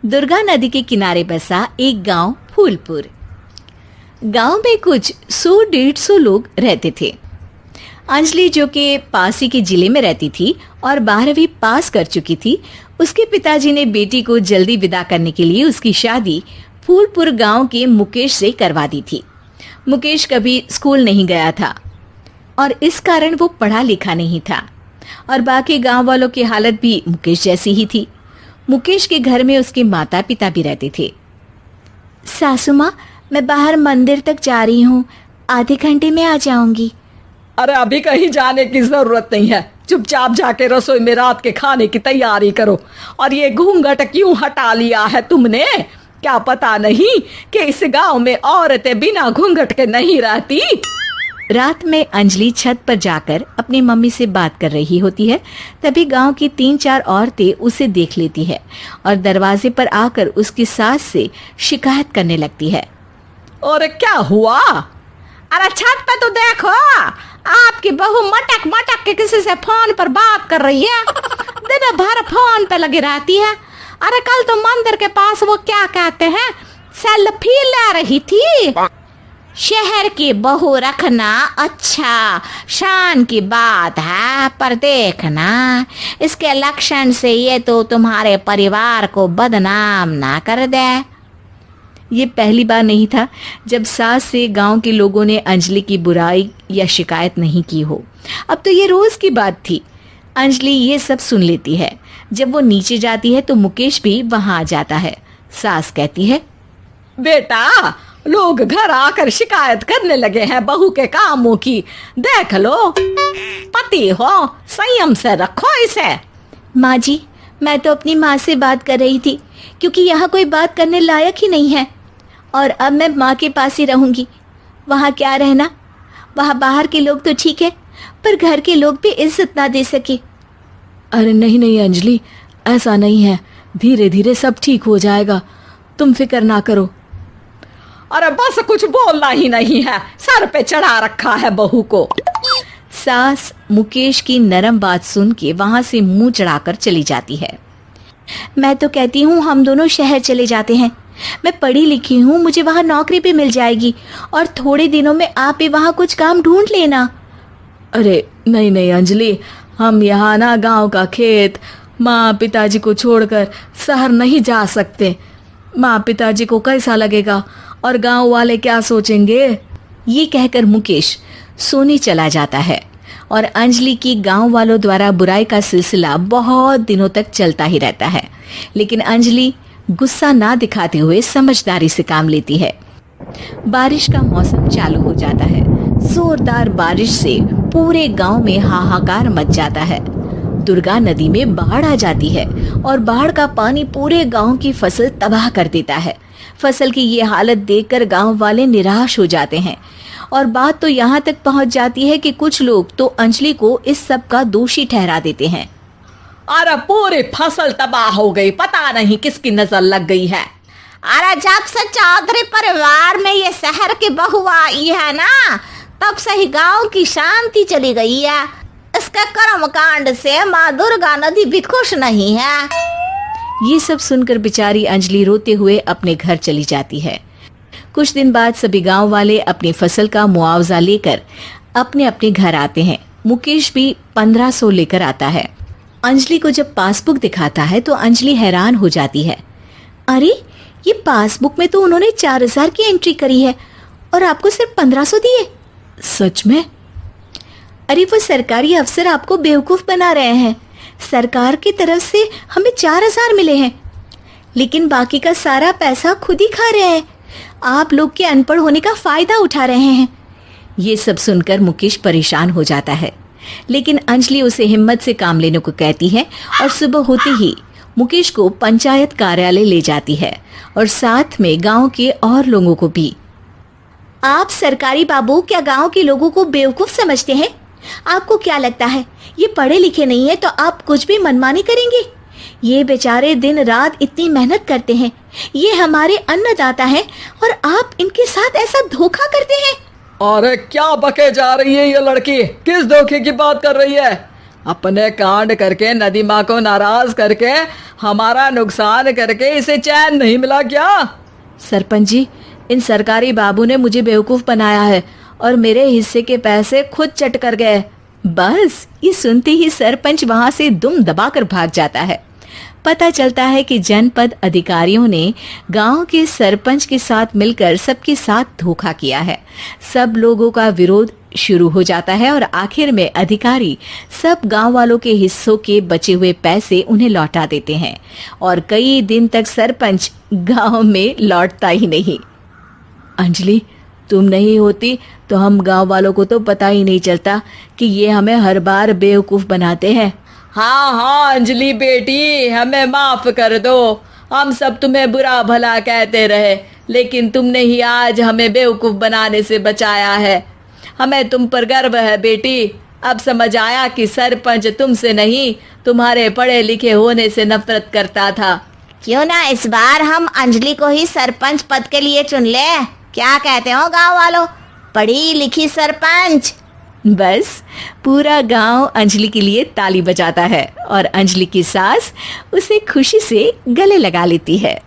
दुर्गा नदी के किनारे बसा एक गांव फूलपुर। गांव में कुछ 100-150 लोग रहते थे। अंजलि, जो कि पास ही के जिले में रहती थी और 12वीं पास कर चुकी थी, उसके पिताजी ने बेटी को जल्दी विदा करने के लिए उसकी शादी फूलपुर गांव के मुकेश से करवा दी थी। मुकेश कभी स्कूल नहीं गया था और इस कारण वो पढ़ा लिखा नहीं था और बाकी गांव वालों की हालत भी मुकेश जैसी ही थी। मुकेश के घर में उसके माता पिता भी रहते थे। सासू माँ, मैं बाहर मंदिर तक जा रही हूँ, आधे घंटे में आ जाऊंगी। अरे अभी कहीं जाने की जरूरत नहीं है, चुपचाप जाके रसोई में रात के खाने की तैयारी करो। और ये घूंघट क्यों हटा लिया है तुमने? क्या पता नहीं कि इस गांव में औरतें बिना घूंघट के नहीं रहती? रात में अंजलि छत पर जाकर अपनी मम्मी से बात कर रही होती है। तभी गांव की 3-4 औरतें उसे देख लेती है और दरवाजे पर आकर उसकी सास से शिकायत करने लगती है। और क्या हुआ? अरे छत पे तो देखो, आपकी बहू मटक मटक के किसी से फोन पर बात कर रही है। दिन भर फोन पे लगी रहती है। अरे कल तो मंदिर के पास वो क्या कहते हैं, सेल्फी ले रही थी। शहर की बहू रखना अच्छा शान की बात है, पर देखना इसके लक्षण से ये तो तुम्हारे परिवार को बदनाम ना कर दे। ये पहली बार नहीं था जब सास से गांव के लोगों ने अंजलि की बुराई या शिकायत नहीं की हो। अब तो ये रोज की बात थी। अंजलि ये सब सुन लेती है। जब वो नीचे जाती है तो मुकेश भी वहां आ जाता है। सास कहती है, बेटा, लोग घर आकर शिकायत करने लगे हैं बहू के कामों की, देख लो। पति हो, संयम से रखो इसे। माँ जी, मैं तो अपनी माँ से बात कर रही थी, क्योंकि यहाँ कोई बात करने लायक ही नहीं है और अब मैं माँ के पास ही रहूंगी। वहाँ क्या रहना, वहाँ बाहर के लोग तो ठीक है, पर घर के लोग भी इज्जत ना दे सके। अरे नहीं नहीं अंजलि, ऐसा नहीं है, धीरे धीरे सब ठीक हो जाएगा, तुम फिक्र ना करो। अरे बस कुछ बोलना ही नहीं है, सर पे चढ़ा रखा है बहू को। सास मुकेश की नरम बात सुन के वहां से मुंह चढ़ाकर चली जाती है। मैं तो कहती हूँ हम दोनों शहर चले जाते हैं। मैं पढ़ी लिखी हूँ, मुझे वहाँ नौकरी भी मिल जाएगी और थोड़े दिनों में आप भी वहाँ कुछ काम ढूंढ लेना। अरे नहीं नहीं अंजलि, हम यहाँ ना गांव का खेत, माँ पिताजी को छोड़कर शहर नहीं जा सकते। माँ पिताजी को कैसा लगेगा और गांव वाले क्या सोचेंगे? ये कहकर मुकेश सोने चला जाता है और अंजलि की गांव वालों द्वारा बुराई का सिलसिला बहुत दिनों तक चलता ही रहता है। लेकिन अंजलि गुस्सा ना दिखाते हुए समझदारी से काम लेती है। बारिश का मौसम चालू हो जाता है। जोरदार बारिश से पूरे गांव में हाहाकार मच जाता है। दुर्गा नदी में बाढ़ आ जाती है और बाढ़ का पानी पूरे गांव की फसल तबाह कर देता है। फसल की ये हालत देखकर गांव वाले निराश हो जाते हैं और बात तो यहाँ तक पहुँच जाती है कि कुछ लोग तो अंजलि को इस सब का दोषी ठहरा देते हैं। अरे पूरी फसल तबाह हो गई, पता नहीं किसकी नजर लग गई है। अरे जब से चौधरी परिवार में ये शहर की बहू आई है ना, तब से ही गांव की शांति चली गई है। इसके कर्म कांड से माँ दुर्गा नदी भी खुश नहीं है। ये सब सुनकर बेचारी अंजलि रोते हुए अपने घर चली जाती है। कुछ दिन बाद सभी गांव वाले अपनी फसल का मुआवजा लेकर अपने अपने घर आते हैं। मुकेश भी 1500 लेकर आता है। अंजलि को जब पासबुक दिखाता है तो अंजलि हैरान हो जाती है। अरे, ये पासबुक में तो उन्होंने 4000 की एंट्री करी है और आपको सिर्फ 1500 दिए। सच में? अरे वो सरकारी अफसर आपको बेवकूफ बना रहे हैं। सरकार की तरफ से हमें 4000 मिले हैं, लेकिन बाकी का सारा पैसा खुद ही खा रहे हैं। आप लोग के अनपढ़ होने का फायदा उठा रहे हैं। ये सब सुनकर मुकेश परेशान हो जाता है, लेकिन अंजलि उसे हिम्मत से काम लेने को कहती है और सुबह होते ही मुकेश को पंचायत कार्यालय ले जाती है और साथ में गांव के और लोगों को भी। आप सरकारी बाबू क्या गांव के लोगों को बेवकूफ समझते हैं? आपको क्या लगता है ये पढ़े लिखे नहीं है तो आप कुछ भी मनमानी करेंगे? ये बेचारे दिन रात इतनी मेहनत करते हैं, ये हमारे अन्नदाता हैं और आप इनके साथ ऐसा धोखा करते हैं। अरे क्या बके जा रही है ये लड़की, किस धोखे की बात कर रही है? अपने कांड करके नदी माँ को नाराज करके हमारा नुकसान करके इसे चैन नहीं मिला क्या? सरपंच जी, इन सरकारी बाबू ने मुझे बेवकूफ बनाया है और मेरे हिस्से के पैसे खुद चट कर गए। बस ये सुनते ही सरपंच वहां से दुम दबाकर भाग जाता है। पता चलता है कि जनपद अधिकारियों ने गांव के सरपंच के साथ मिलकर सबके साथ धोखा किया है। सब लोगों का विरोध शुरू हो जाता है और आखिर में अधिकारी सब गांव वालों के हिस्सों के बचे हुए पैसे उन्हें लौटा देते हैं और कई दिन तक सरपंच गांव में लौटता ही नहीं। अंजलि, तुम नहीं होती तो हम गांव वालों को तो पता ही नहीं चलता कि ये हमें हर बार बेवकूफ बनाते हैं। हाँ हाँ अंजलि बेटी, हमें माफ कर दो। हम सब तुम्हें बुरा भला कहते रहे, लेकिन तुमने ही आज हमें बेवकूफ बनाने से बचाया है। हमें तुम पर गर्व है बेटी। अब समझ आया कि सरपंच तुमसे नहीं, तुम्हारे पढ़े लिखे होने से नफरत करता था। क्यों ना इस बार हम अंजलि को ही सरपंच पद के लिए चुन ले? क्या कहते हो गांव वालों? पढ़ी लिखी सरपंच। बस पूरा गांव अंजलि के लिए ताली बजाता है और अंजलि की सास उसे खुशी से गले लगा लेती है।